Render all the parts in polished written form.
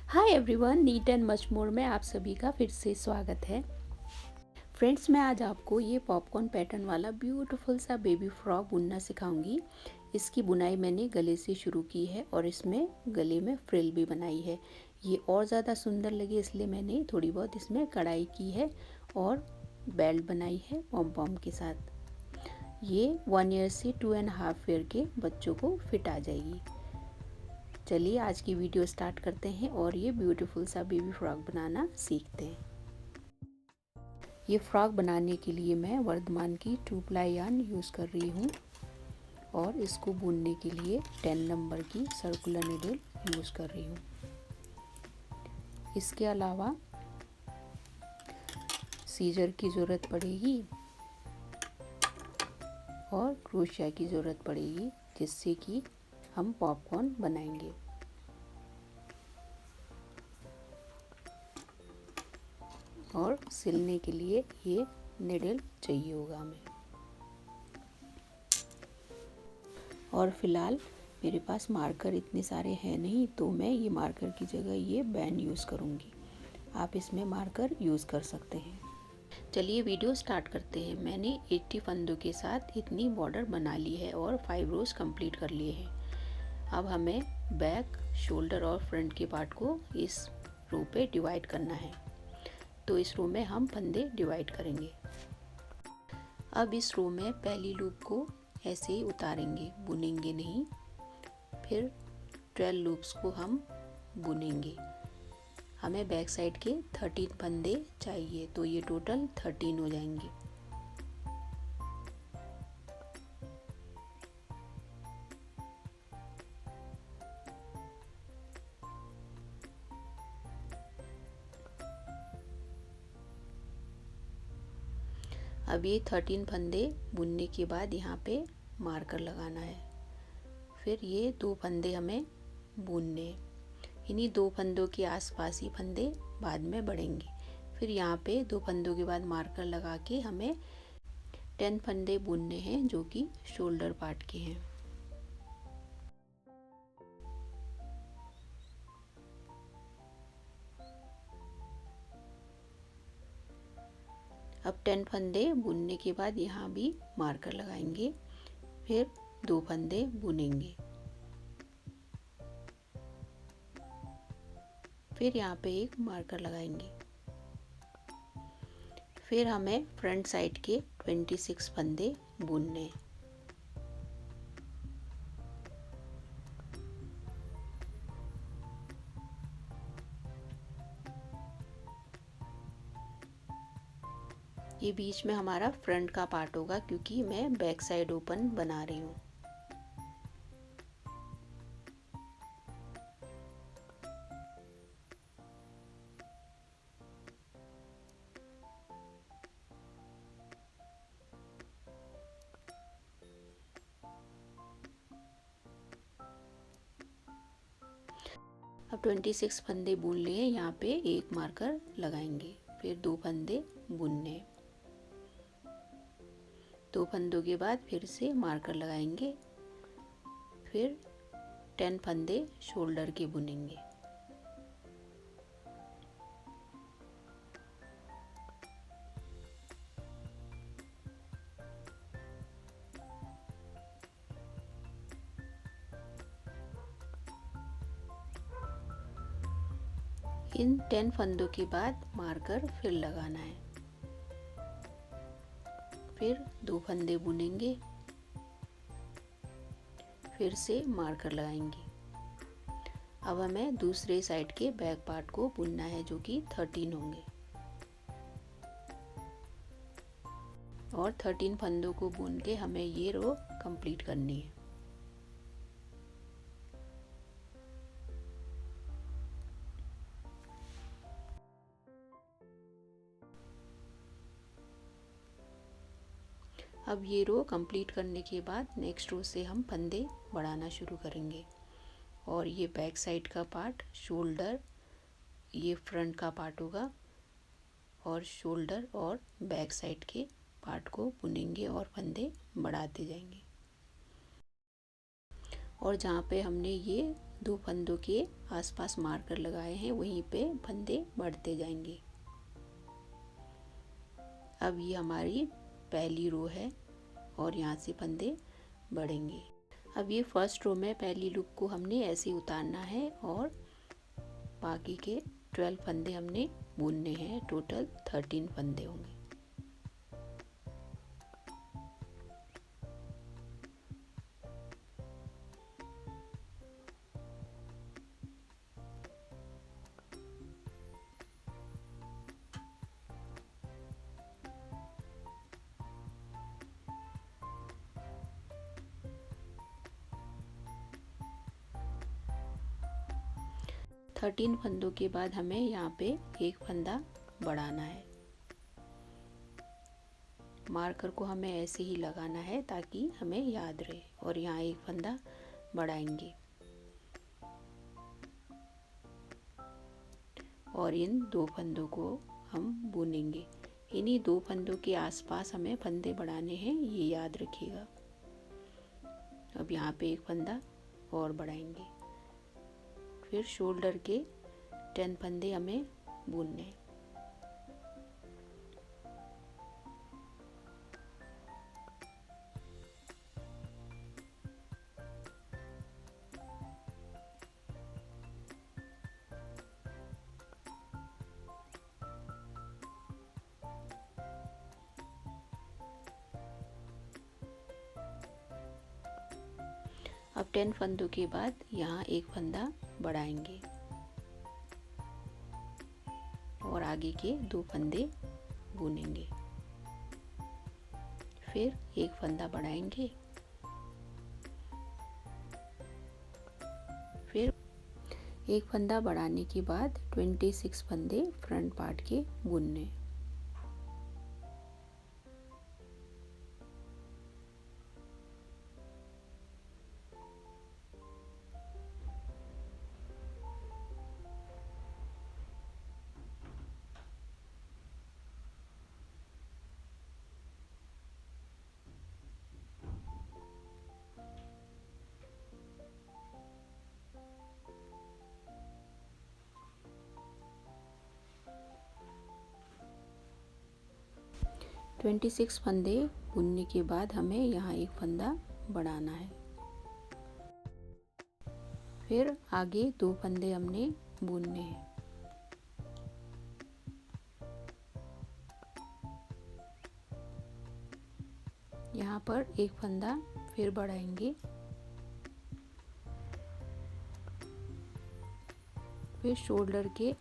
Hi everyone, neat and much more में आप सभी का फिर से स्वागत है। फ्रेंड्स, मैं आज आपको ये पॉपकॉर्न पैटर्न वाला ब्यूटीफुल सा बेबी फ्रॉक बुनना सिखाऊंगी। इसकी बुनाई मैंने गले से शुरू की है और इसमें गले में फ्रिल भी बनाई है। ये और ज़्यादा सुंदर लगे इसलिए मैंने थोड़ी बहुत इसमें कढ़ाई की है और बेल्ट बनाई है पॉम पॉम के साथ। ये 1 ईयर से 2.5 ईयर के बच्चों को फिट आ जाएगी। चलिए आज की वीडियो स्टार्ट करते हैं और ये ब्यूटीफुल सा बेबी फ्रॉक बनाना सीखते हैं। ये फ्रॉक बनाने के लिए मैं वर्धमान की 2 प्लाई यार्न यूज़ कर रही हूँ और इसको बुनने के लिए 10 नंबर की सर्कुलर नीडल यूज़ कर रही हूँ। इसके अलावा सीजर की ज़रूरत पड़ेगी और क्रोशिया की ज़रूरत पड़ेगी, जिससे कि हम पॉपकॉर्न बनाएंगे। और सिलने के लिए ये निडल चाहिए होगा हमें। और फिलहाल मेरे पास मार्कर इतने सारे हैं नहीं, तो मैं ये मार्कर की जगह ये बैन यूज़ करूँगी। आप इसमें मार्कर यूज़ कर सकते हैं। चलिए वीडियो स्टार्ट करते हैं। मैंने 80 फंदों के साथ इतनी बॉर्डर बना ली है और 5 रोज कंप्लीट कर लिए हैं। अब हमें बैक, शोल्डर और फ्रंट के पार्ट को इस रो पे डिवाइड करना है। तो इस रो में हम फंदे डिवाइड करेंगे। अब इस रो में पहली लूप को ऐसे ही उतारेंगे, बुनेंगे नहीं। फिर 12 लूप्स को हम बुनेंगे। हमें बैक साइड के 13 फंदे चाहिए, तो ये टोटल 13 हो जाएंगे। अब ये 13 फंदे बुनने के बाद यहाँ पे मार्कर लगाना है। फिर ये 2 फंदे हमें बुनने, इन्हीं 2 फंदों के आसपास ही फंदे बाद में बढ़ेंगे। फिर यहाँ पे 2 फंदों के बाद मार्कर लगा के हमें 10 फंदे बुनने हैं, जो कि शोल्डर पार्ट के हैं। अब 10 फंदे बुनने के बाद यहाँ भी मार्कर लगाएंगे। फिर 2 फंदे बुनेंगे। फिर यहाँ पे एक मार्कर लगाएंगे। फिर हमें फ्रंट साइड के 26 फंदे बुनने। ये बीच में हमारा फ्रंट का पार्ट होगा, क्योंकि मैं बैक साइड ओपन बना रही हूँ। अब 26 फंदे बुन लिए। यहाँ पे एक मार्कर लगाएंगे। फिर 2 फंदे बुनने। 2 फंदों के बाद फिर से मार्कर लगाएंगे। फिर 10 फंदे शोल्डर के बुनेंगे। इन 10 फंदों के बाद मार्कर फिर लगाना है। फिर 2 फंदे बुनेंगे। फिर से मार्कर लगाएंगे। अब हमें दूसरे साइड के बैक पार्ट को बुनना है, जो कि 13 होंगे। और 13 फंदों को बुन के हमें ये रो कंप्लीट करनी है। अब ये रो कंप्लीट करने के बाद नेक्स्ट रो से हम फंदे बढ़ाना शुरू करेंगे। और ये बैक साइड का पार्ट, शोल्डर, ये फ्रंट का पार्ट होगा। और शोल्डर और बैक साइड के पार्ट को बुनेंगे और फंदे बढ़ाते जाएंगे। और जहाँ पे हमने ये दो फंदों के आसपास मार्कर लगाए हैं, वहीं पे फंदे बढ़ते जाएंगे। अब ये हमारी पहली रो है और यहाँ से फंदे बढ़ेंगे। अब ये फर्स्ट रो में पहली लूप को हमने ऐसे उतारना है और बाकी के 12 फंदे हमने बुनने हैं। टोटल 13 फंदे होंगे। थर्टीन फंदों के बाद हमें यहाँ पे एक फंदा बढ़ाना है। मार्कर को हमें ऐसे ही लगाना है ताकि हमें याद रहे, और यहाँ एक फंदा बढ़ाएंगे और इन दो फंदों को हम बुनेंगे। इन्हीं दो फंदों के आसपास हमें फंदे बढ़ाने हैं, ये याद रखिएगा। अब यहाँ पे एक फंदा और बढ़ाएंगे। फिर शोल्डर के 10 फंदे हमें बुनने हैं। अब 10 फंदों के बाद यहाँ एक फंदा बढ़ाएंगे और आगे के दो फंदे बुनेंगे। फिर एक फंदा बढ़ाएंगे, फिर एक फंदा बढ़ाने के बाद 26 फंदे फ्रंट पार्ट के बुनने। ट्वेंटी 26 फंदे बुनने के बाद हमें यहाँ एक फंदा बढ़ाना है। फिर आगे दो फंदे हमने बुनने हैं। यहाँ पर एक फंदा फिर बढ़ाएंगे, फिर शोल्डर के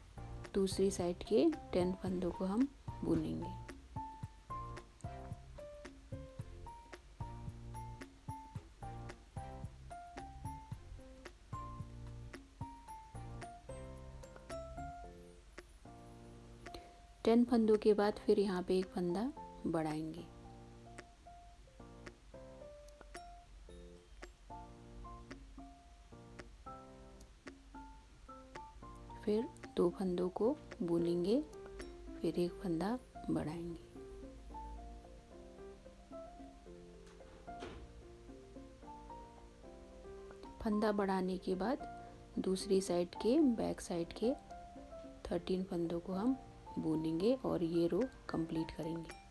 दूसरी साइड के 10 फंदों को हम बुनेंगे। टेन फंदों के बाद फिर यहाँ पे एक फंदा बढ़ाएंगे। फिर दो फंदों को बुनेंगे, फिर एक फंदा बढ़ाएंगे। फंदा बढ़ाने के बाद दूसरी साइड के बैक साइड के 13 फंदों को हम बुनेंगे और ये रो कंप्लीट करेंगे।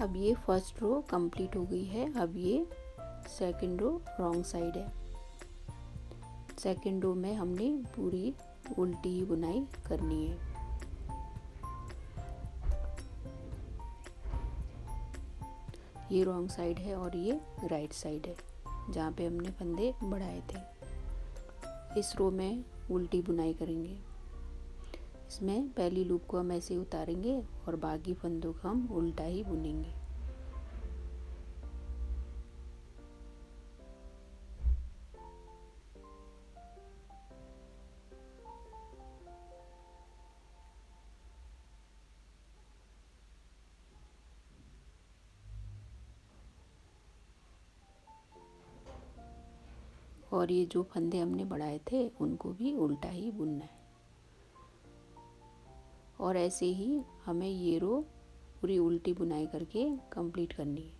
अब ये फर्स्ट रो कंप्लीट हो गई है। अब ये सेकंड रो रॉन्ग साइड है। सेकंड रो में हमने पूरी उल्टी ही बुनाई करनी है। ये रॉन्ग साइड है और ये राइट साइड है जहाँ पे हमने फंदे बढ़ाए थे। इस रो में उल्टी बुनाई करेंगे। इसमें पहली लूप को हम ऐसे उतारेंगे और बाकी फंदों को हम उल्टा ही बुनेंगे। और ये जो फंदे हमने बढ़ाए थे उनको भी उल्टा ही बुनना है। और ऐसे ही हमें ये रो पूरी उल्टी बुनाई करके कंप्लीट करनी है।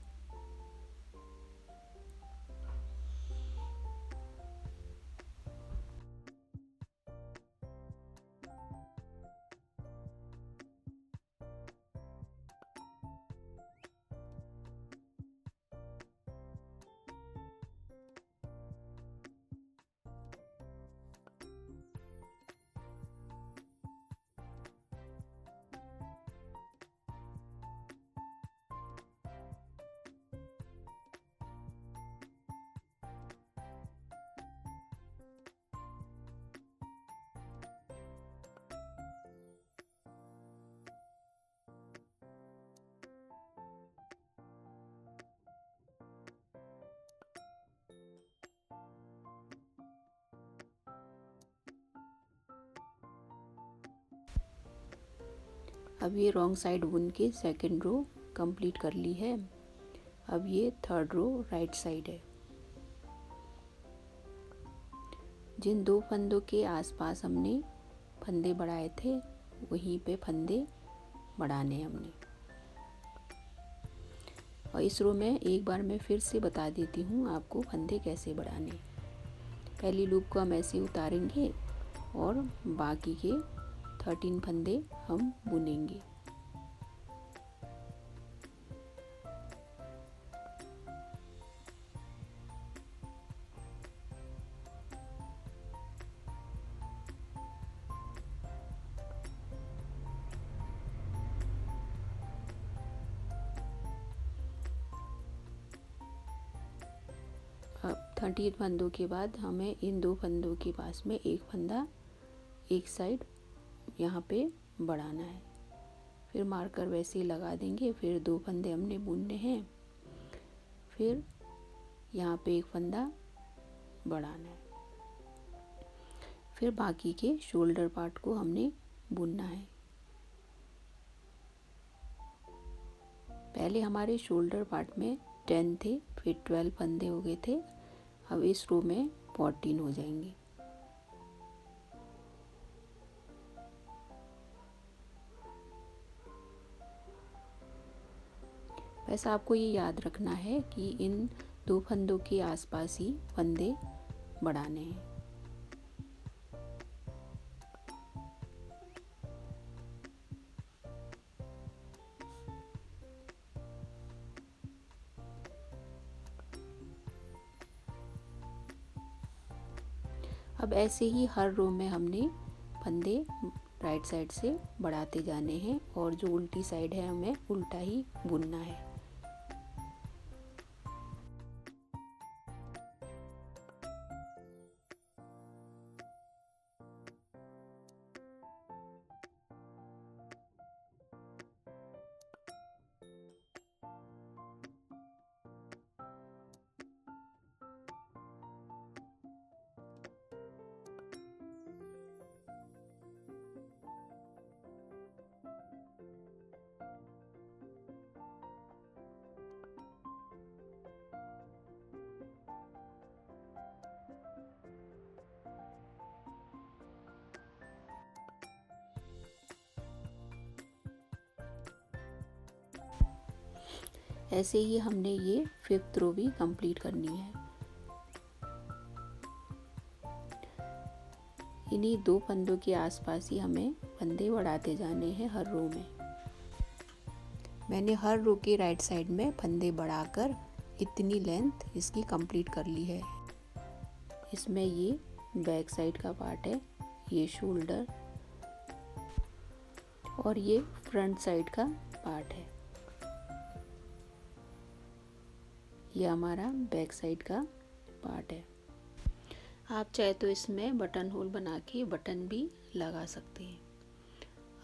अब ये रॉन्ग साइड बुन के सेकंड रो कंप्लीट कर ली है। अब ये थर्ड रो राइट साइड है। जिन 2 फंदों के आसपास हमने फंदे बढ़ाए थे वहीं पे फंदे बढ़ाने हैं हमने। और इस रो में एक बार मैं फिर से बता देती हूँ आपको फंदे कैसे बढ़ाने। पहली लूप को हम ऐसे उतारेंगे और बाकी के 13 फंदे हम बुनेंगे। अब 13 फंदों के बाद हमें इन 2 फंदों के पास में एक फंदा एक साइड यहाँ पे बढ़ाना है। फिर मार्कर वैसे ही लगा देंगे। फिर 2 फंदे हमने बुनने हैं। फिर यहाँ पे एक फंदा बढ़ाना है। फिर बाकी के शोल्डर पार्ट को हमने बुनना है। पहले हमारे शोल्डर पार्ट में 10 थे, फिर 12 फंदे हो गए थे। अब इस रो में 14 हो जाएंगे। बस आपको ये याद रखना है कि इन 2 फंदों के आसपास ही फंदे बढ़ाने हैं। अब ऐसे ही हर रो में हमने फंदे राइट साइड से बढ़ाते जाने हैं और जो उल्टी साइड है हमें उल्टा ही बुनना है। ऐसे ही हमने ये 5th रो भी कंप्लीट करनी है। इन्हीं 2 फंदों के आसपास ही हमें फंदे बढ़ाते जाने हैं हर रो में। मैंने हर रो के राइट साइड में फंदे बढ़ाकर इतनी लेंथ इसकी कंप्लीट कर ली है। इसमें ये बैक साइड का पार्ट है, ये शोल्डर और ये फ्रंट साइड का पार्ट है। ये हमारा बैक साइड का पार्ट है। आप चाहे तो इसमें बटन होल बना के बटन भी लगा सकते हैं।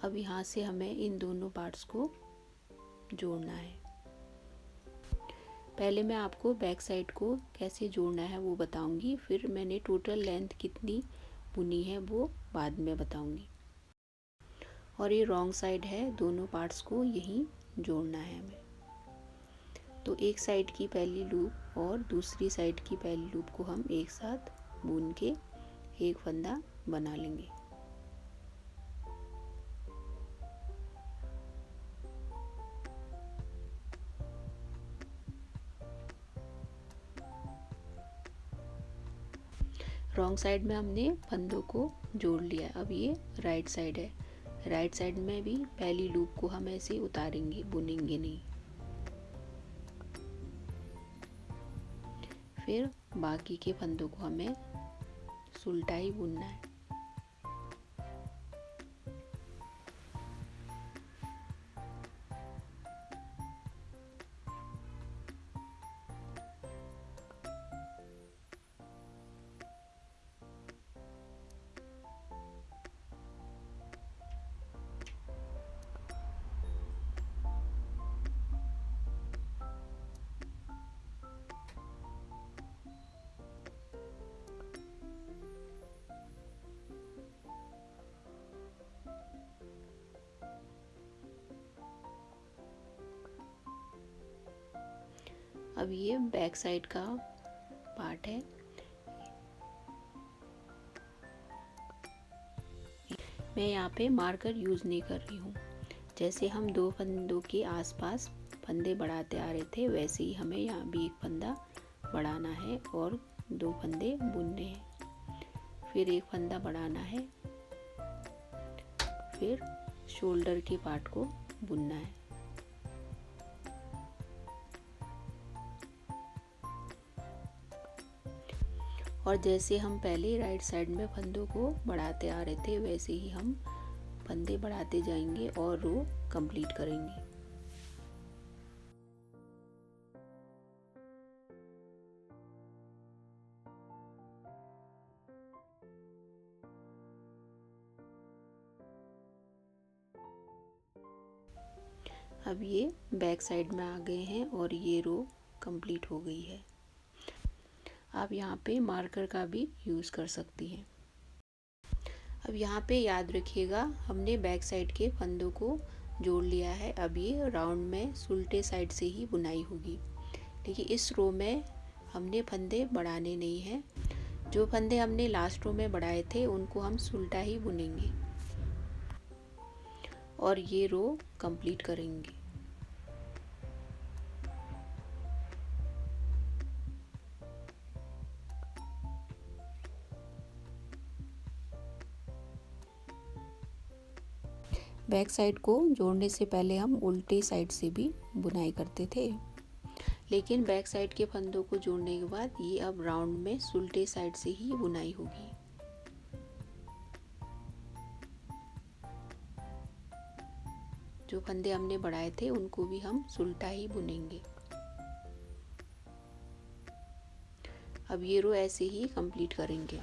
अब यहाँ से हमें इन दोनों पार्ट्स को जोड़ना है। पहले मैं आपको बैक साइड को कैसे जोड़ना है वो बताऊंगी, फिर मैंने टोटल लेंथ कितनी बुनी है वो बाद में बताऊंगी। और ये रॉन्ग साइड है, दोनों पार्ट्स को यहीं जोड़ना है हमें। तो एक साइड की पहली लूप और दूसरी साइड की पहली लूप को हम एक साथ बुन के एक फंदा बना लेंगे। रॉन्ग साइड में हमने फंदों को जोड़ लिया। अब ये राइट साइड है, राइट साइड में भी पहली लूप को हम ऐसे उतारेंगे, बुनेंगे नहीं। फिर बाकी के फंदों को हमें सुलटा ही बुनना है। अब ये बैक साइड का पार्ट है। मैं यहाँ पे मार्कर यूज़ नहीं कर रही हूँ। जैसे हम 2 फंदों के आसपास फंदे बढ़ाते आ रहे थे, वैसे ही हमें यहाँ भी एक फंदा बढ़ाना है और 2 फंदे बुनने हैं। फिर एक फंदा बढ़ाना है, फिर शोल्डर के पार्ट को बुनना है। और जैसे हम पहले राइट साइड में फंदों को बढ़ाते आ रहे थे, वैसे ही हम फंदे बढ़ाते जाएंगे और रो कंप्लीट करेंगे। अब ये बैक साइड में आ गए हैं और ये रो कंप्लीट हो गई है। आप यहाँ पे मार्कर का भी यूज़ कर सकती हैं। अब यहाँ पे याद रखिएगा, हमने बैक साइड के फंदों को जोड़ लिया है। अब ये राउंड में उल्टे साइड से ही बुनाई होगी। देखिए इस रो में हमने फंदे बढ़ाने नहीं हैं। जो फंदे हमने लास्ट रो में बढ़ाए थे उनको हम उल्टा ही बुनेंगे और ये रो कंप्लीट करेंगे। बैक साइड को जोड़ने से पहले हम उल्टे साइड से भी बुनाई करते थे, लेकिन बैक साइड के फंदों को जोड़ने के बाद ये अब राउंड में उल्टे साइड से ही बुनाई होगी। जो फंदे हमने बढ़ाए थे उनको भी हम उल्टा ही बुनेंगे। अब ये रो ऐसे ही कंप्लीट करेंगे।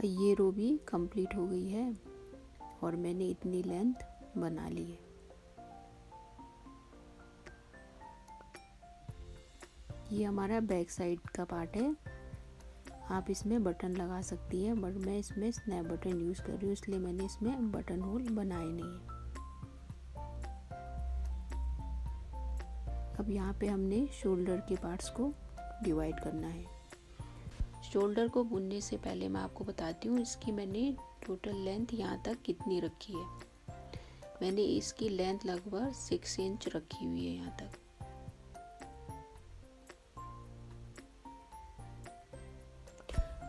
ये रो भी कंप्लीट हो गई है और मैंने इतनी लेंथ बना ली है। ये हमारा बैक साइड का पार्ट है। आप इसमें बटन लगा सकती हैं, बट मैं इसमें स्नैप बटन यूज़ कर रही हूँ, इसलिए मैंने इसमें बटन होल बनाए नहीं है। अब यहाँ पे हमने शोल्डर के पार्ट्स को डिवाइड करना है। शोल्डर को बुनने से पहले मैं आपको बताती हूँ इसकी मैंने टोटल लेंथ यहाँ तक कितनी रखी है। मैंने इसकी लेंथ लगभग 6 इंच रखी हुई है यहाँ तक।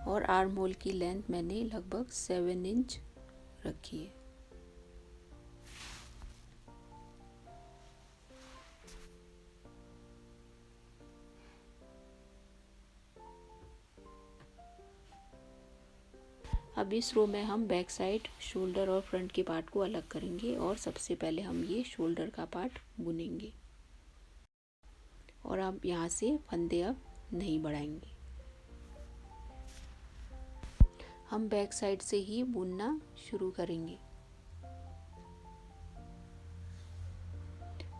और आर्म होल की लेंथ मैंने लगभग 7 इंच रखी है। अब इस रो में हम बैक साइड, शोल्डर और फ्रंट के पार्ट को अलग करेंगे और सबसे पहले हम ये शोल्डर का पार्ट बुनेंगे और अब यहाँ से फंदे अब नहीं बढ़ाएंगे। हम बैक साइड से ही बुनना शुरू करेंगे।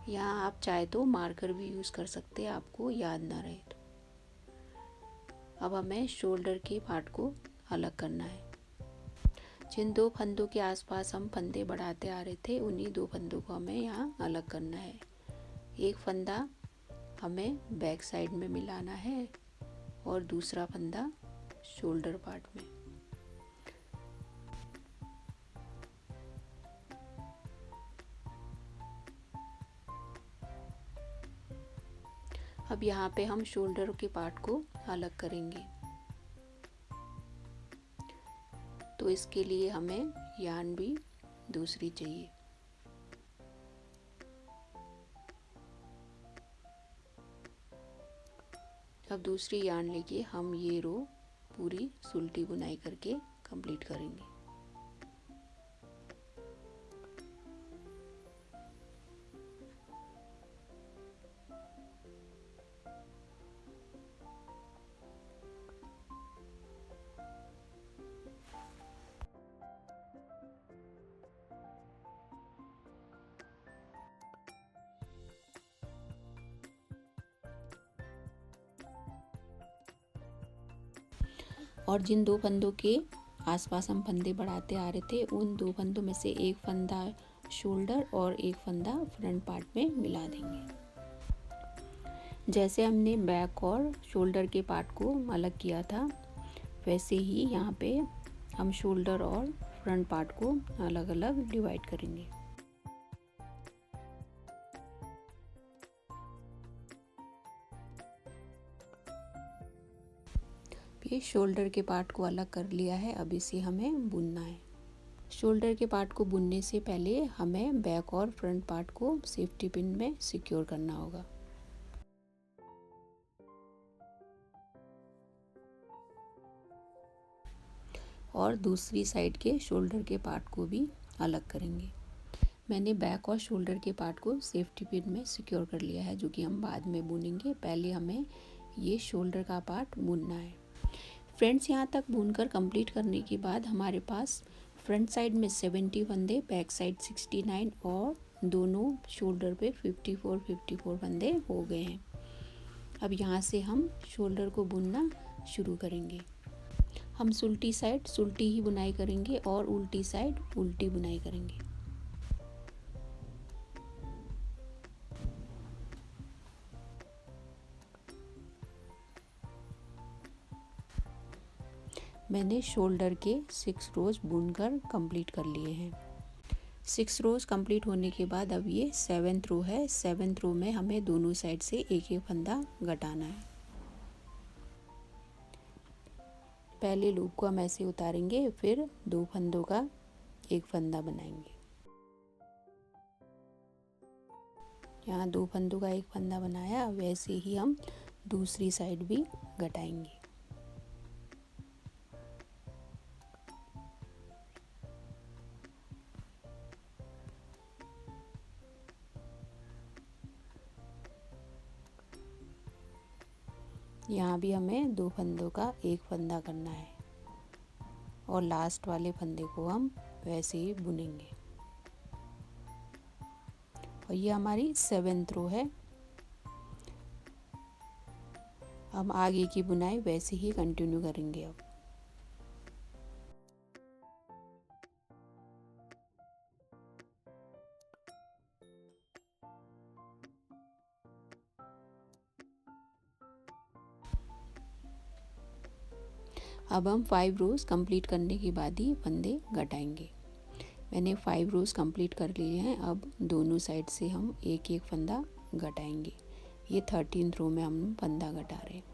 यहाँ आप चाहे तो मार्कर भी यूज़ कर सकते हैं, आपको याद ना रहे तो। अब हमें शोल्डर के पार्ट को अलग करना है। जिन 2 फंदों के आसपास हम फंदे बढ़ाते आ रहे थे, उन्हीं 2 फंदों को हमें यहाँ अलग करना है। एक फंदा हमें बैक साइड में मिलाना है और दूसरा फंदा शोल्डर पार्ट में। अब यहाँ पे हम शोल्डर के पार्ट को अलग करेंगे, तो इसके लिए हमें यार्न भी दूसरी चाहिए। अब दूसरी यार्न लेके हम ये रो पूरी सुलटी बुनाई करके कंप्लीट करेंगे। और जिन दो फंदों के आसपास हम फंदे बढ़ाते आ रहे थे, उन दो फंदों में से एक फंदा शोल्डर और एक फंदा फ्रंट पार्ट में मिला देंगे। जैसे हमने बैक और शोल्डर के पार्ट को अलग किया था, वैसे ही यहाँ पे हम शोल्डर और फ्रंट पार्ट को अलग अलग डिवाइड करेंगे। ये शोल्डर के पार्ट को अलग कर लिया है, अब इसे हमें बुनना है। शोल्डर के पार्ट को बुनने से पहले हमें बैक और फ्रंट पार्ट को सेफ्टी पिन में सिक्योर करना होगा। और दूसरी साइड के शोल्डर के पार्ट को भी अलग करेंगे। मैंने बैक और शोल्डर के पार्ट को सेफ्टी पिन में सिक्योर कर लिया है, जो कि हम बाद में बुनेंगे। पहले हमें ये शोल्डर का पार्ट बुनना है। फ्रेंड्स, यहाँ तक बुनकर कंप्लीट करने के बाद हमारे पास फ्रंट साइड में 70 फंदे, बैक साइड 69 और दोनों शोल्डर पे 54 फंदे हो गए हैं। अब यहाँ से हम शोल्डर को बुनना शुरू करेंगे। हम सुल्टी साइड सुल्टी ही बुनाई करेंगे और उल्टी साइड उल्टी बुनाई करेंगे। मैंने शोल्डर के 6 रोज बुनकर कंप्लीट कर लिए हैं। 6 रोज कंप्लीट होने के बाद अब ये 7th रो है। 7th रो में हमें दोनों साइड से एक एक फंदा घटाना है। पहले लूप को हम ऐसे उतारेंगे, फिर 2 फंदों का एक फंदा बनाएंगे। यहाँ 2 फंदों का एक फंदा बनाया, वैसे ही हम दूसरी साइड भी घटाएंगे। यहाँ भी हमें 2 फंदों का एक फंदा करना है और लास्ट वाले फंदे को हम वैसे ही बुनेंगे। और ये हमारी 7th रो है। हम आगे की बुनाई वैसे ही कंटिन्यू करेंगे। अब हम 5 रोज़ कंप्लीट करने के बाद ही फंदे घटाएंगे। मैंने 5 रोज़ कंप्लीट कर लिए हैं। अब दोनों साइड से हम एक एक फंदा घटाएंगे। ये 13th रो में हम फंदा घटा रहे हैं।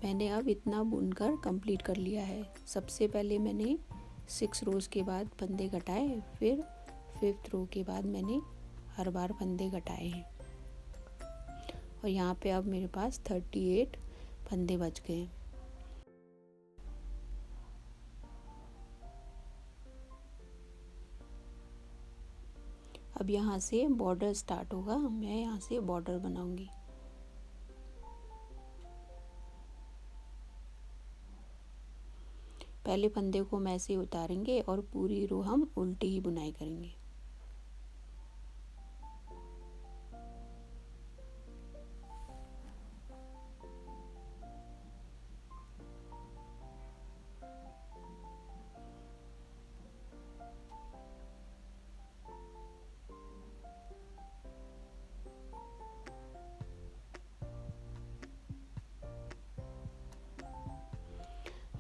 मैंने अब इतना बुनकर कंप्लीट कर लिया है। सबसे पहले मैंने 6 रोज़ के बाद फंदे घटाए, फिर 5th रो के बाद मैंने हर बार फंदे घटाए हैं। और यहाँ पे अब मेरे पास 38 फंदे बच गए हैं। अब यहाँ से बॉर्डर स्टार्ट होगा। मैं यहाँ से बॉर्डर बनाऊंगी। पहले फंदे को हम ऐसे ही उतारेंगे और पूरी रो हम उल्टी ही बुनाई करेंगे।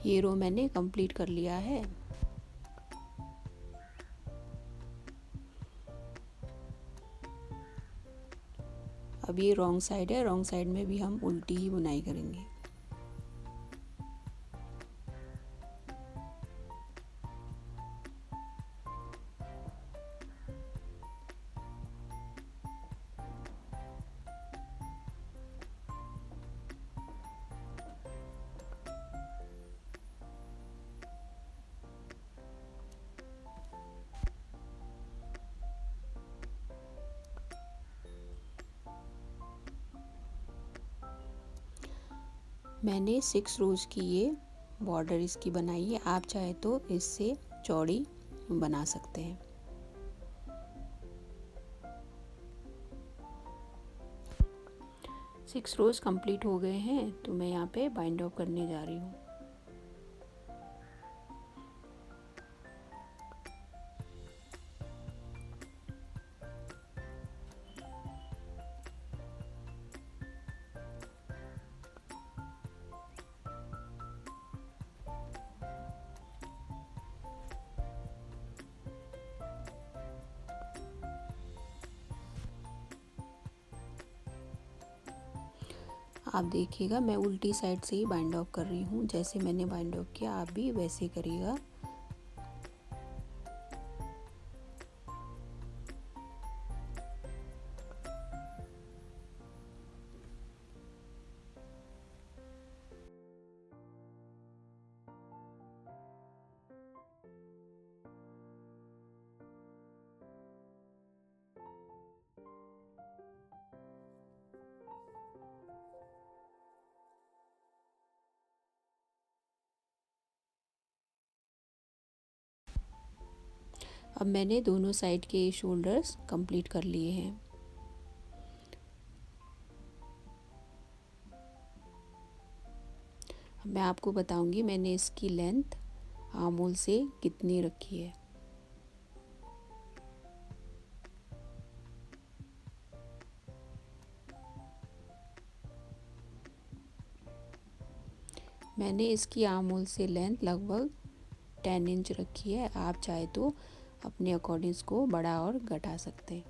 ये रो मैंने कंप्लीट कर लिया है। अब ये रॉन्ग साइड है, रॉन्ग साइड में भी हम उल्टी ही बुनाई करेंगे। मैंने 6 रोज की ये बॉर्डर इसकी बनाई है। आप चाहे तो इससे चौड़ी बना सकते हैं। सिक्स रोज कंप्लीट हो गए हैं, तो मैं यहाँ पे बाइंड ऑफ करने जा रही हूँ। आप देखिएगा, मैं उल्टी साइड से ही बाइंड ऑफ कर रही हूँ। जैसे मैंने बाइंड ऑफ किया आप भी वैसे करिएगा। अब मैंने दोनों साइड के शोल्डर्स कंप्लीट कर लिए हैं। अब मैं आपको बताऊंगी मैंने इसकी लेंथ आर्म होल से कितनी रखी है। मैंने इसकी आर्म होल से लेंथ लगभग 10 इंच रखी है। आप चाहे तो अपने अकॉर्डिंग इसको बढ़ा और घटा सकते हैं।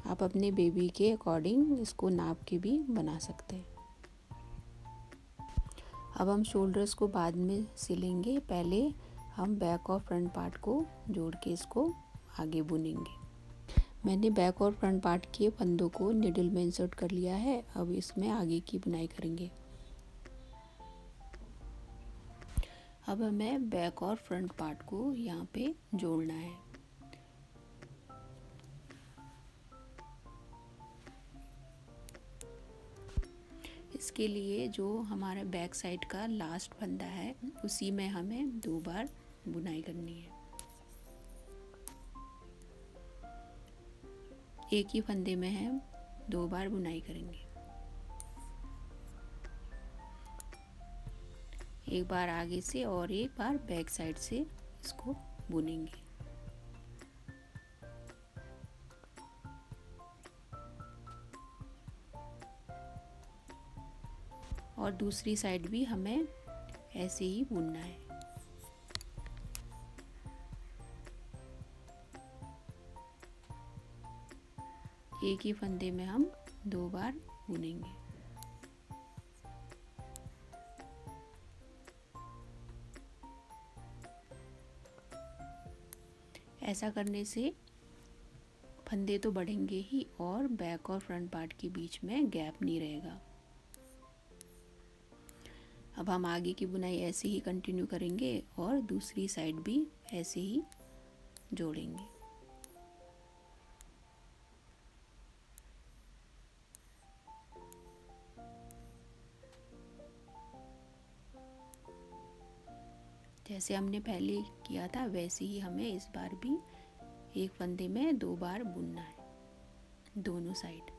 आप अपने बेबी के अकॉर्डिंग इसको नाप के भी बना सकते हैं। अब हम शोल्डर्स को बाद में सिलेंगे, पहले हम बैक और फ्रंट पार्ट को जोड़ के इसको आगे बुनेंगे। मैंने बैक और फ्रंट पार्ट के फंदों को निडल में इंसर्ट कर लिया है। अब इसमें आगे की बुनाई करेंगे। अब हमें बैक और फ्रंट पार्ट को यहाँ पे जोड़ना है। इसके लिए जो हमारा बैक साइड का लास्ट फंदा है उसी में हमें 2 बार बुनाई करनी है। एक ही फंदे में हम 2 बार बुनाई करेंगे। एक बार आगे से और एक बार बैक साइड से इसको बुनेंगे। और दूसरी साइड भी हमें ऐसे ही बुनना है। एक ही फंदे में हम 2 बार बुनेंगे। ऐसा करने से फंदे तो बढ़ेंगे ही और बैक और फ्रंट पार्ट के बीच में गैप नहीं रहेगा। अब हम आगे की बुनाई ऐसे ही कंटिन्यू करेंगे और दूसरी साइड भी ऐसे ही जोड़ेंगे। जैसे हमने पहले किया था वैसे ही हमें इस बार भी एक फंदे में 2 बार बुनना है दोनों साइड।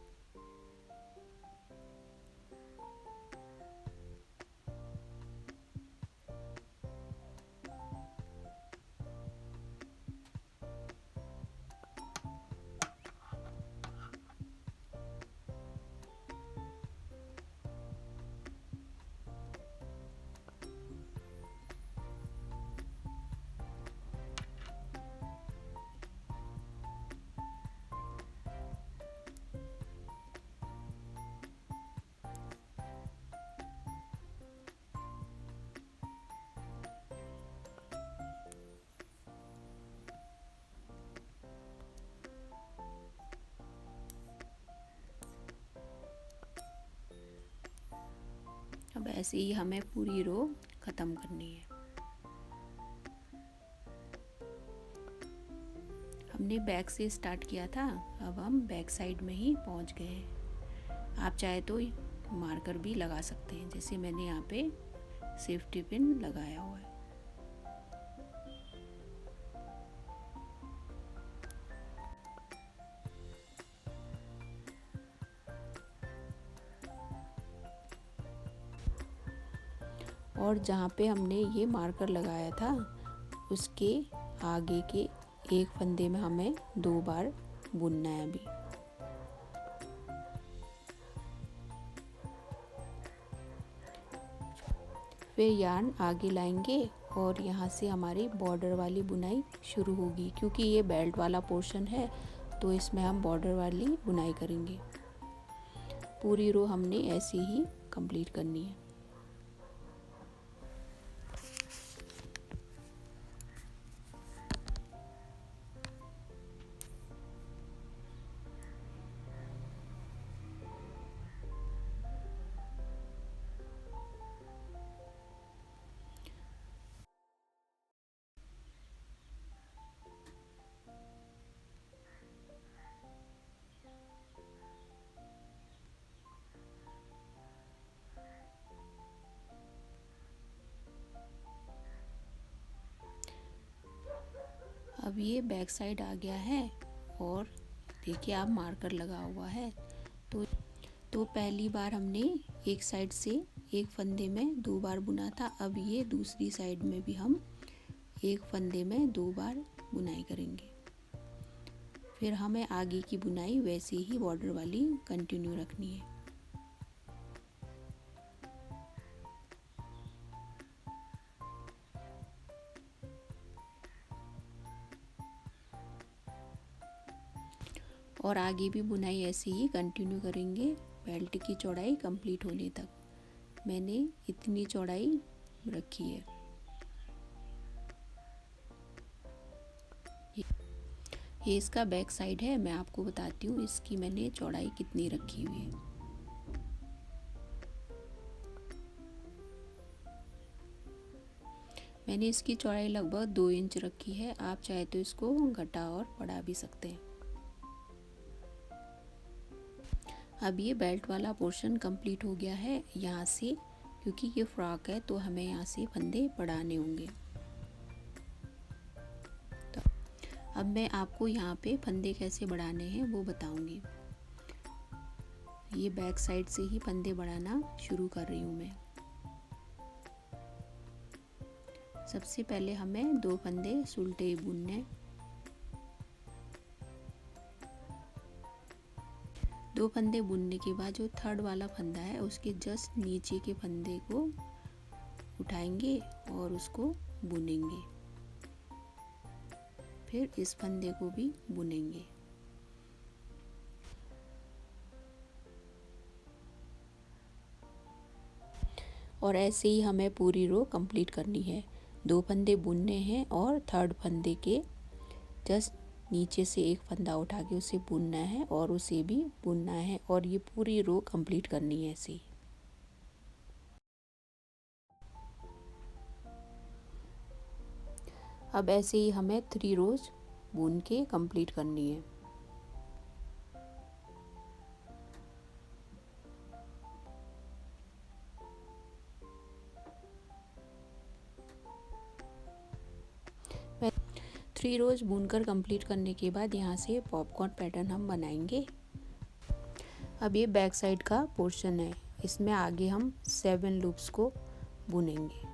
अब ऐसे ही हमें पूरी रो ख़त्म करनी है। हमने बैक से स्टार्ट किया था, अब हम बैक साइड में ही पहुंच गए हैं। आप चाहे तो मार्कर भी लगा सकते हैं, जैसे मैंने यहाँ पे सेफ्टी पिन लगाया हुआ है। और जहाँ पे हमने ये मार्कर लगाया था उसके आगे के एक फंदे में हमें 2 बार बुनना है अभी। फिर यार्न आगे लाएंगे और यहाँ से हमारी बॉर्डर वाली बुनाई शुरू होगी। क्योंकि ये बेल्ट वाला पोर्शन है तो इसमें हम बॉर्डर वाली बुनाई करेंगे। पूरी रो हमने ऐसे ही कंप्लीट करनी है। अब ये बैक साइड आ गया है और देखिए आप मार्कर लगा हुआ है। तो पहली बार हमने एक साइड से एक फंदे में 2 बार बुना था। अब ये दूसरी साइड में भी हम एक फंदे में 2 बार बुनाई करेंगे। फिर हमें आगे की बुनाई वैसे ही बॉर्डर वाली कंटिन्यू रखनी है। और आगे भी बुनाई ऐसे ही कंटिन्यू करेंगे बेल्ट की चौड़ाई कंप्लीट होने तक। मैंने इतनी चौड़ाई रखी है। ये इसका बैक साइड है, मैं आपको बताती हूँ इसकी मैंने चौड़ाई कितनी रखी हुई है। मैंने इसकी चौड़ाई लगभग 2 इंच रखी है। आप चाहे तो इसको घटा और बढ़ा भी सकते हैं। अब ये बेल्ट वाला पोर्शन कंप्लीट हो गया है यहाँ से, क्योंकि ये फ्रॉक है तो हमें यहाँ से फंदे बढ़ाने होंगे। तो अब मैं आपको यहाँ पे फंदे कैसे बढ़ाने हैं वो बताऊंगी। ये बैक साइड से ही फंदे बढ़ाना शुरू कर रही हूँ मैं। सबसे पहले हमें 2 फंदे सुलटे बुनने। 2 फंदे बुनने के बाद जो थर्ड वाला फंदा है उसके जस्ट नीचे के फंदे को उठाएंगे और उसको बुनेंगे। फिर इस फंदे को भी बुनेंगे। और ऐसे ही हमें पूरी रो कंप्लीट करनी है। 2 फंदे बुनने हैं और थर्ड फंदे के जस्ट नीचे से एक फंदा उठा के उसे बुनना है और उसे भी बुनना है और ये पूरी रो कंप्लीट करनी है ऐसे ही। अब ऐसे ही हमें 3 रोज बुन के कंप्लीट करनी है। 3 रोज भूनकर कंप्लीट करने के बाद यहाँ से पॉपकॉर्न पैटर्न हम बनाएंगे। अब ये बैक साइड का पोर्शन है, इसमें आगे हम 7 लूप्स को बुनेंगे।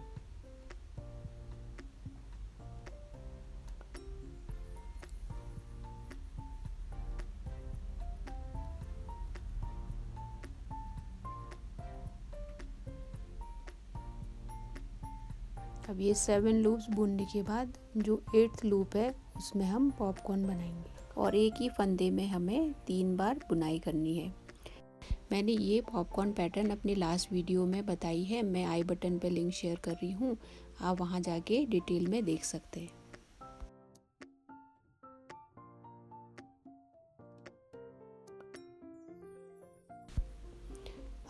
अब ये 7 लूप्स बुनने के बाद जो 8th लूप है उसमें हम पॉपकॉर्न बनाएंगे और एक ही फंदे में हमें 3 बार बुनाई करनी है। मैंने ये पॉपकॉर्न पैटर्न अपनी लास्ट वीडियो में बताई है, मैं आई बटन पे लिंक शेयर कर रही हूँ, आप वहाँ जाके डिटेल में देख सकते हैं।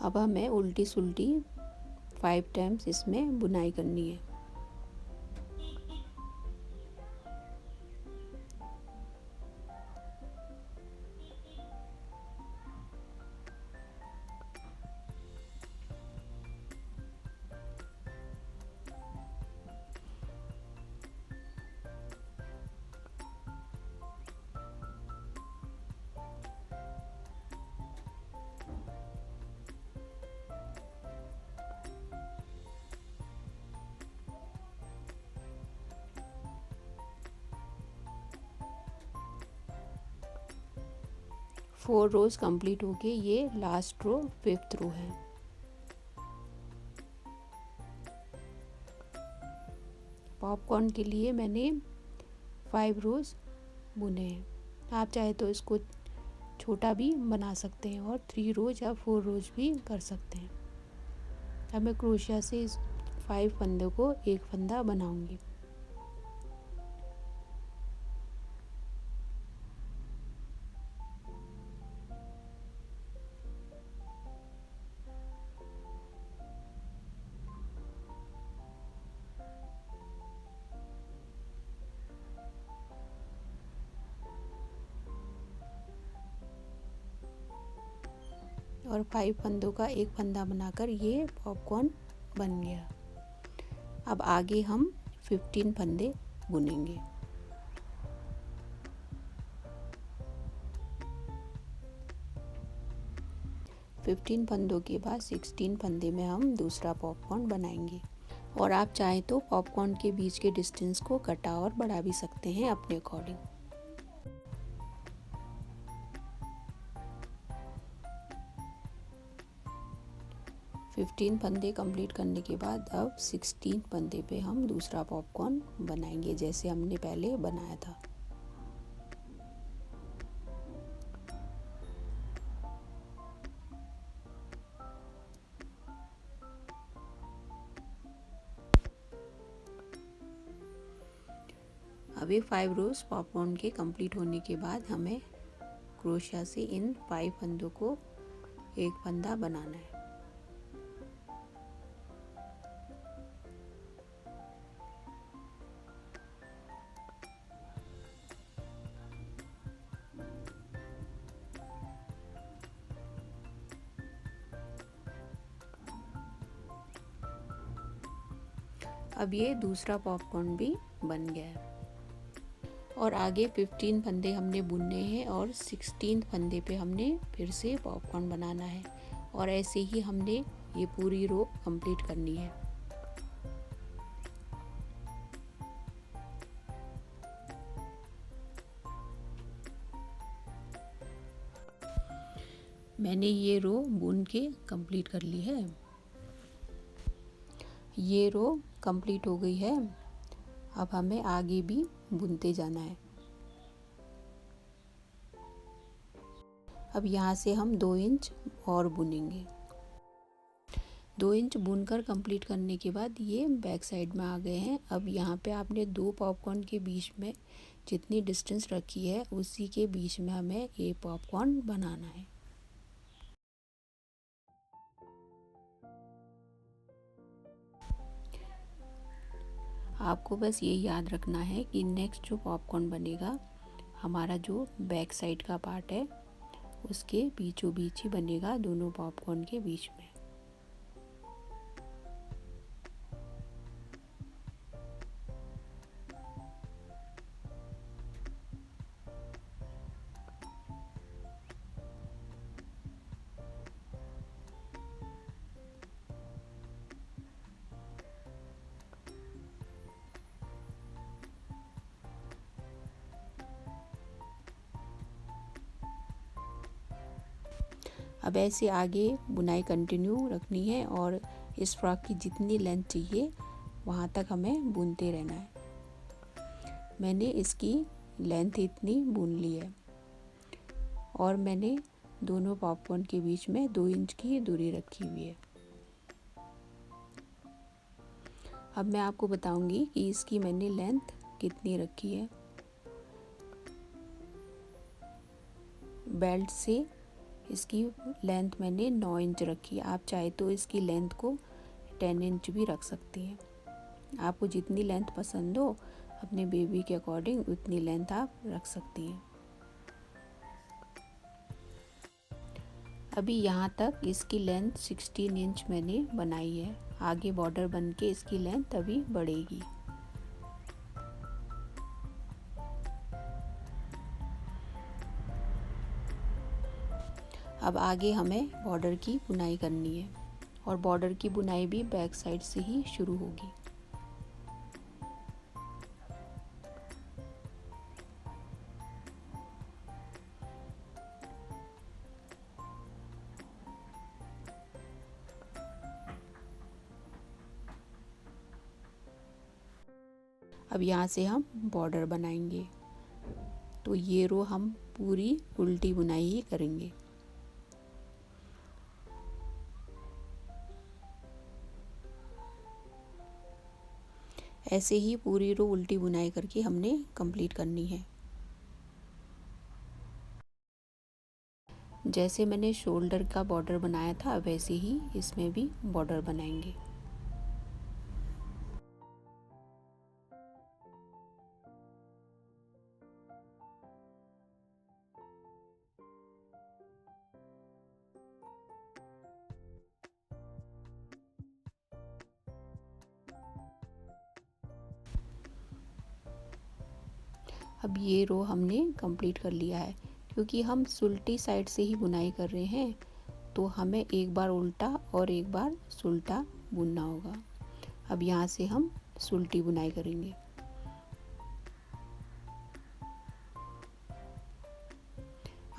अब हमें उल्टी सुल्टी 5 टाइम्स इसमें बुनाई करनी है। फोर रोज कंप्लीट हो गए, ये लास्ट रो 5th रो है। पॉपकॉर्न के लिए मैंने 5 रोज बुने हैं, आप चाहे तो इसको छोटा भी बना सकते हैं और 3 रोज या 4 रोज भी कर सकते हैं। अब मैं क्रोशिया से इस 5 फंदों को एक फंदा बनाऊंगी। और 5 फंदों का एक फंदा बनाकर ये पॉपकॉर्न बन गया। अब आगे हम 15 फंदे बुनेंगे। फिफ्टीन फंदों के बाद 16 फंदे में हम दूसरा पॉपकॉर्न बनाएंगे। और आप चाहें तो पॉपकॉर्न के बीच के डिस्टेंस को घटा और बढ़ा भी सकते हैं अपने अकॉर्डिंग। फिफ्टीन फंदे कंप्लीट करने के बाद अब 16 फंदे पे हम दूसरा पॉपकॉर्न बनाएंगे जैसे हमने पहले बनाया था। अभी 5 रोज पॉपकॉर्न के कंप्लीट होने के बाद हमें क्रोशिया से इन 5 फंदों को एक फंदा बनाना है। अब ये दूसरा पॉपकॉर्न भी बन गया है और आगे 15 फंदे हमने बुनने हैं और 16 फंदे पे हमने फिर से पॉपकॉर्न बनाना है और ऐसे ही हमने ये पूरी रो कंप्लीट करनी है। मैंने ये रो बुन के कंप्लीट कर ली है। ये रो कंप्लीट हो गई है। अब हमें आगे भी बुनते जाना है। अब यहाँ से हम 2 इंच और बुनेंगे। 2 इंच बुनकर कंप्लीट करने के बाद ये बैक साइड में आ गए हैं। अब यहाँ पे आपने 2 पॉपकॉर्न के बीच में जितनी डिस्टेंस रखी है उसी के बीच में हमें ये पॉपकॉर्न बनाना है। आपको बस ये याद रखना है कि नेक्स्ट जो पॉपकॉर्न बनेगा हमारा जो बैक साइड का पार्ट है उसके बीचों बीच ही बनेगा, दोनों पॉपकॉर्न के बीच में। अब ऐसे आगे बुनाई कंटिन्यू रखनी है और इस फ्रॉक की जितनी लेंथ चाहिए वहाँ तक हमें बुनते रहना है। मैंने इसकी लेंथ इतनी बुन ली है और मैंने दोनों पॉपकॉर्न के बीच में 2 इंच की दूरी रखी हुई है। अब मैं आपको बताऊंगी कि इसकी मैंने लेंथ कितनी रखी है। बेल्ट से इसकी लेंथ मैंने 9 इंच रखी है। आप चाहे तो इसकी लेंथ को 10 इंच भी रख सकती हैं। आपको जितनी लेंथ पसंद हो अपने बेबी के अकॉर्डिंग उतनी लेंथ आप रख सकती हैं। अभी यहाँ तक इसकी लेंथ 16 इंच मैंने बनाई है। आगे बॉर्डर बन के इसकी लेंथ अभी बढ़ेगी। अब आगे हमें बॉर्डर की बुनाई करनी है और बॉर्डर की बुनाई भी बैक साइड से ही शुरू होगी। अब यहाँ से हम बॉर्डर बनाएंगे, तो ये रो हम पूरी उल्टी बुनाई ही करेंगे। ऐसे ही पूरी रो उल्टी बुनाई करके हमने कंप्लीट करनी है। जैसे मैंने शोल्डर का बॉर्डर बनाया था वैसे ही इसमें भी बॉर्डर बनाएंगे। अब ये रो हमने कंप्लीट कर लिया है। क्योंकि हम सुल्टी साइड से ही बुनाई कर रहे हैं तो हमें एक बार उल्टा और एक बार सुल्टा बुनना होगा। अब यहाँ से हम सुल्टी बुनाई करेंगे।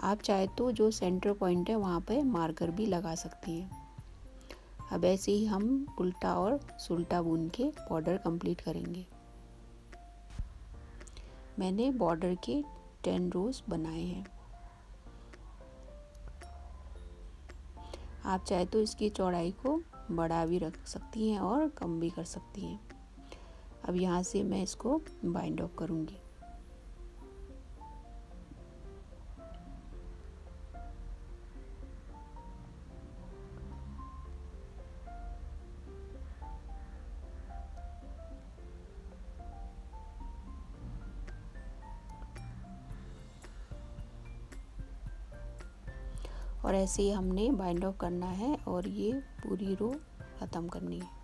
आप चाहे तो जो सेंटर पॉइंट है वहाँ पे मार्कर भी लगा सकती हैं। अब ऐसे ही हम उल्टा और सुल्टा बुन के बॉर्डर कंप्लीट करेंगे। मैंने बॉर्डर के 10 रोज बनाए हैं। आप चाहे तो इसकी चौड़ाई को बढ़ा भी रख सकती हैं और कम भी कर सकती हैं। अब यहाँ से मैं इसको बाइंड ऑफ करूँगी। और ऐसे ही हमने बाइंड ऑफ करना है और ये पूरी रो ख़त्म करनी है।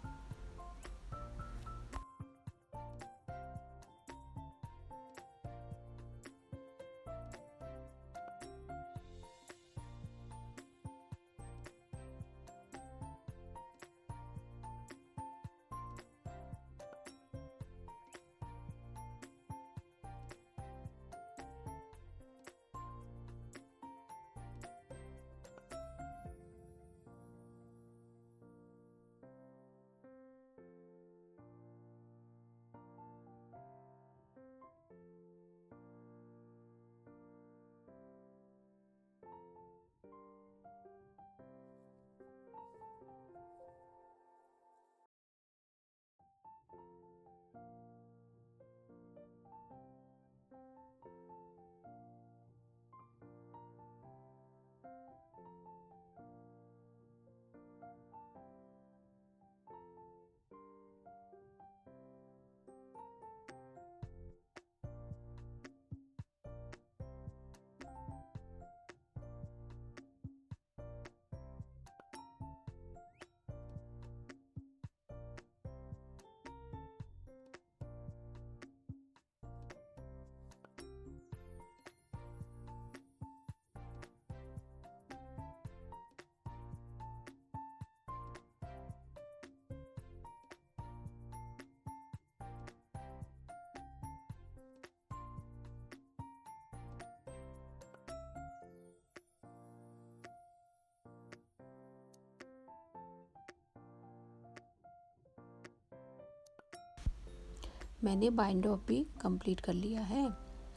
मैंने बाइंड ऑफ भी कंप्लीट कर लिया है।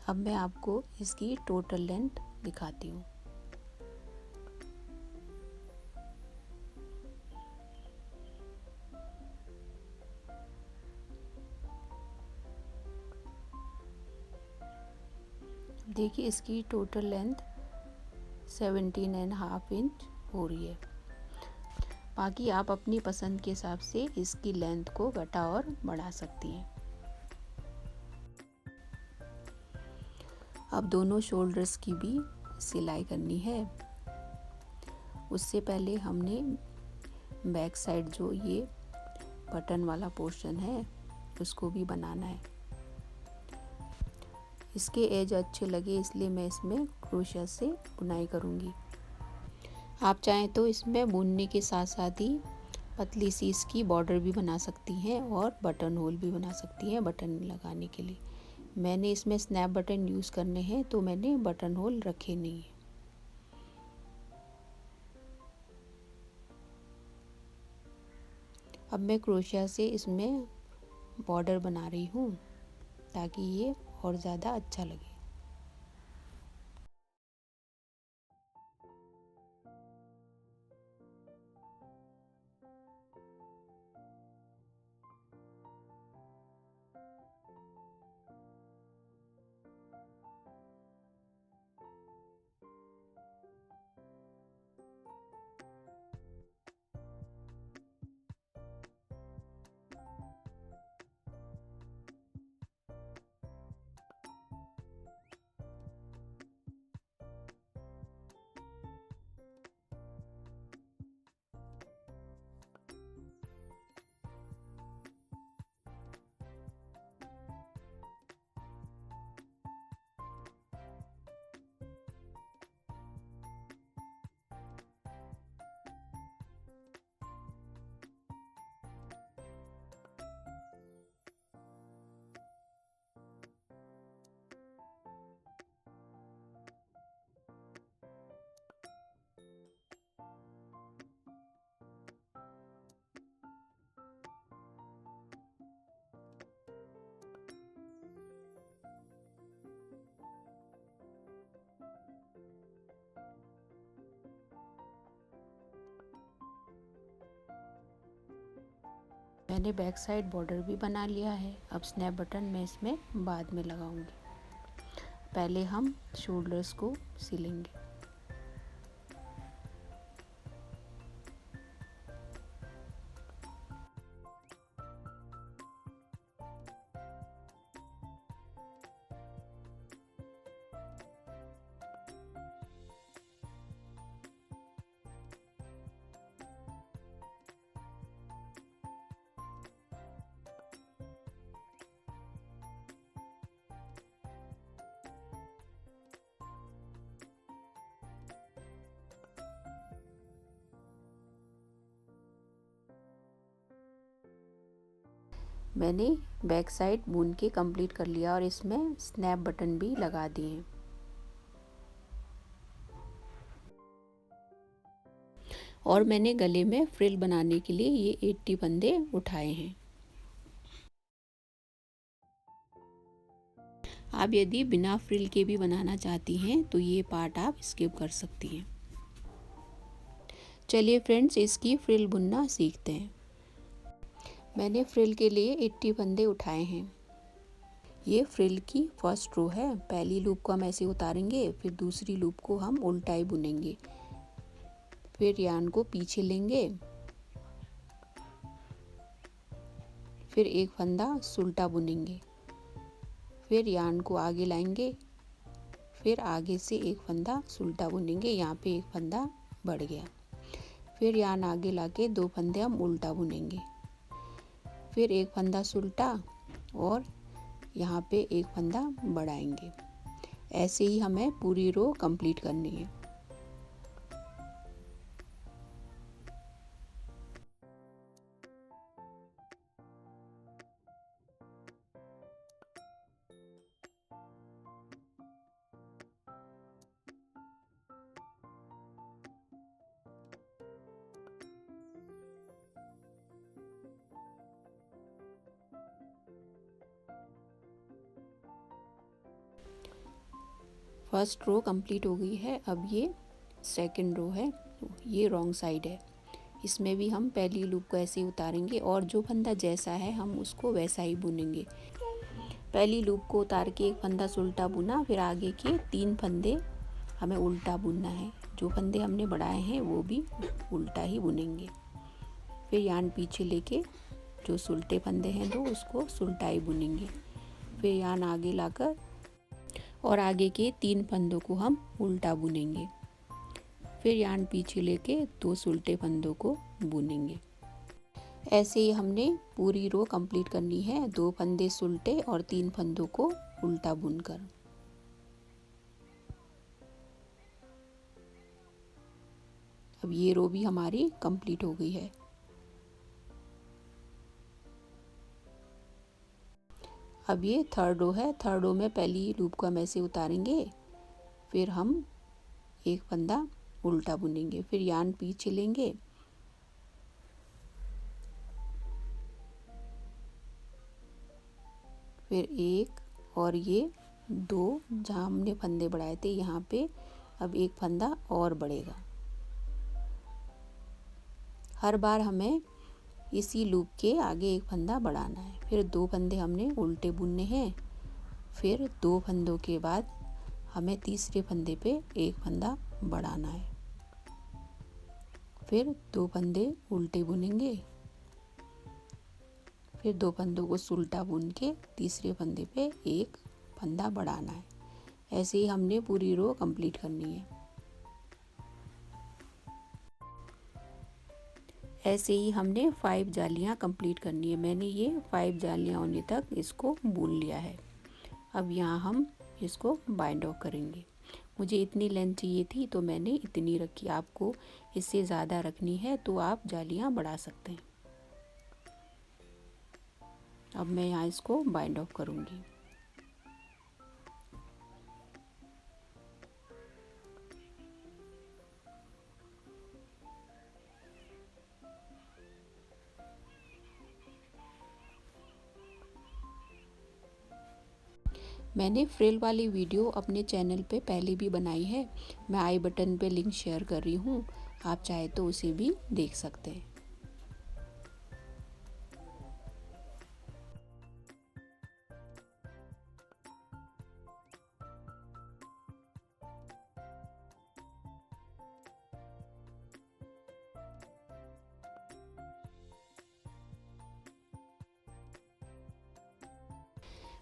अब मैं आपको इसकी टोटल लेंथ दिखाती हूँ। देखिए इसकी टोटल लेंथ 17.5 इंच हो रही है। बाकी आप अपनी पसंद के हिसाब से इसकी लेंथ को घटा और बढ़ा सकती हैं। अब दोनों शोल्डर्स की भी सिलाई करनी है। उससे पहले हमने बैक साइड जो ये बटन वाला पोर्शन है उसको भी बनाना है। इसके एज अच्छे लगे इसलिए मैं इसमें क्रोशिया से बुनाई करूँगी। आप चाहें तो इसमें बुनने के साथ साथ ही पतली सी इसकी बॉर्डर भी बना सकती हैं और बटन होल भी बना सकती हैं बटन लगाने के लिए। मैंने इसमें स्नैप बटन यूज़ करने हैं तो मैंने बटन होल रखे नहीं हैं। अब मैं क्रोशिया से इसमें बॉर्डर बना रही हूँ ताकि ये और ज़्यादा अच्छा लगे। मैंने बैक साइड बॉर्डर भी बना लिया है। अब स्नैप बटन मैं इसमें बाद में लगाऊंगी। पहले हम शोल्डर्स को सिलेंगे। मैंने बैक साइड बुन के कंप्लीट कर लिया और इसमें स्नैप बटन भी लगा दिए हैं। और मैंने गले में फ्रिल बनाने के लिए ये 80 फंदे उठाए हैं। आप यदि बिना फ्रिल के भी बनाना चाहती हैं तो ये पार्ट आप स्किप कर सकती हैं। चलिए फ्रेंड्स इसकी फ्रिल बुनना सीखते हैं। मैंने फ्रिल के लिए 80 फंदे उठाए हैं। ये फ्रिल की फर्स्ट रो है। पहली लूप को हम ऐसे उतारेंगे, फिर दूसरी लूप को हम उल्टा ही बुनेंगे, फिर यार्न को पीछे लेंगे, फिर एक फंदा सुल्टा बुनेंगे, फिर यार्न को आगे लाएंगे, फिर आगे से एक फंदा सुल्टा बुनेंगे। यहाँ पे एक फंदा बढ़ गया, फिर यार्न आगे लाके 2 फंदे हम उल्टा बुनेंगे, फिर एक फंदा सुल्टा और यहाँ पे एक फंदा बढ़ाएंगे। ऐसे ही हमें पूरी रो कंप्लीट करनी है। फर्स्ट रो कंप्लीट हो गई है। अब ये सेकंड रो है, ये रॉन्ग साइड है। इसमें भी हम पहली लूप को ऐसे ही उतारेंगे और जो फंदा जैसा है हम उसको वैसा ही बुनेंगे। पहली लूप को उतार के एक फंदा उल्टा बुना, फिर आगे के 3 फंदे हमें उल्टा बुनना है। जो फंदे हमने बढ़ाए हैं वो भी उल्टा ही बुनेंगे। फिर यार्न पीछे लेके जो सुलटे फंदे हैं दो उसको सुलटा ही बुनेंगे। फिर यार्न आगे लाकर और आगे के 3 फंदों को हम उल्टा बुनेंगे। फिर यार्न पीछे लेके 2 सुलटे फंदों को बुनेंगे। ऐसे ही हमने पूरी रो कंप्लीट करनी है, 2 फंदे सुलटे और 3 फंदों को उल्टा बुनकर। अब ये रो भी हमारी कंप्लीट हो गई है। अब ये थर्ड रो है। थर्ड रो में पहली लूप को हम ऐसे उतारेंगे, फिर हम एक फंदा उल्टा बुनेंगे। फिर यार्न पीछे लेंगे, फिर एक और ये 2 जहाँ हमने फंदे बढ़ाए थे यहाँ पे अब एक फंदा और बढ़ेगा। हर बार हमें इसी लूप के आगे एक फंदा बढ़ाना है। फिर 2 फंदे हमने उल्टे बुनने हैं। फिर 2 फंदों के बाद हमें तीसरे फंदे पे एक फंदा बढ़ाना है। फिर 2 फंदे उल्टे बुनेंगे, फिर 2 फंदों को उल्टा बुन के तीसरे फंदे पे एक फंदा बढ़ाना है। ऐसे ही हमने पूरी रो कंप्लीट करनी है। ऐसे ही हमने 5 जालियाँ कंप्लीट करनी है। मैंने ये 5 जालियाँ होने तक इसको बुन लिया है। अब यहाँ हम इसको बाइंड ऑफ करेंगे। मुझे इतनी लेंथ चाहिए थी तो मैंने इतनी रखी। आपको इससे ज़्यादा रखनी है तो आप जालियाँ बढ़ा सकते हैं। अब मैं यहाँ इसको बाइंड ऑफ करूँगी। मैंने फ्रिल वाली वीडियो अपने चैनल पे पहले भी बनाई है, मैं आई बटन पे लिंक शेयर कर रही हूँ, आप चाहे तो उसे भी देख सकते हैं।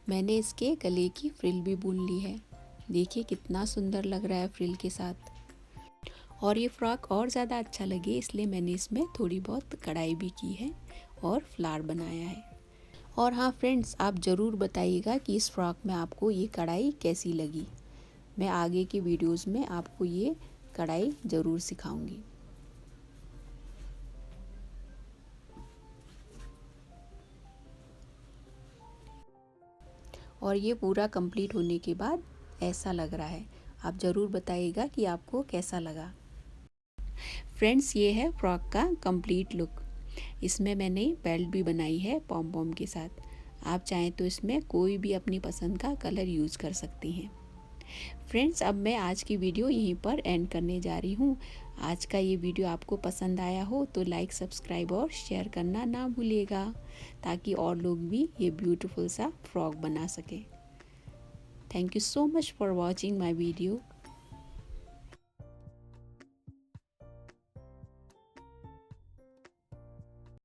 मैंने इसके गले की फ्रिल भी बुन ली है। देखिए कितना सुंदर लग रहा है फ्रिल के साथ। और ये फ्रॉक और ज़्यादा अच्छा लगे इसलिए मैंने इसमें थोड़ी बहुत कढ़ाई भी की है और फ्लावर बनाया है। और हाँ फ्रेंड्स, आप ज़रूर बताइएगा कि इस फ्रॉक में आपको ये कढ़ाई कैसी लगी। मैं आगे की वीडियोस में आपको ये कढ़ाई ज़रूर सिखाऊंगी। और ये पूरा कंप्लीट होने के बाद ऐसा लग रहा है। आप ज़रूर बताइएगा कि आपको कैसा लगा। फ्रेंड्स, ये है फ्रॉक का कंप्लीट लुक। इसमें मैंने बेल्ट भी बनाई है पॉम पॉम के साथ। आप चाहें तो इसमें कोई भी अपनी पसंद का कलर यूज़ कर सकती हैं। फ्रेंड्स, अब मैं आज की वीडियो यहीं पर एंड करने जा रही हूँ। आज का ये वीडियो आपको पसंद आया हो तो लाइक, सब्सक्राइब और शेयर करना ना भूलिएगा, ताकि और लोग भी ये ब्यूटीफुल सा फ्रॉक बना सकें। Thank you so much for watching my video.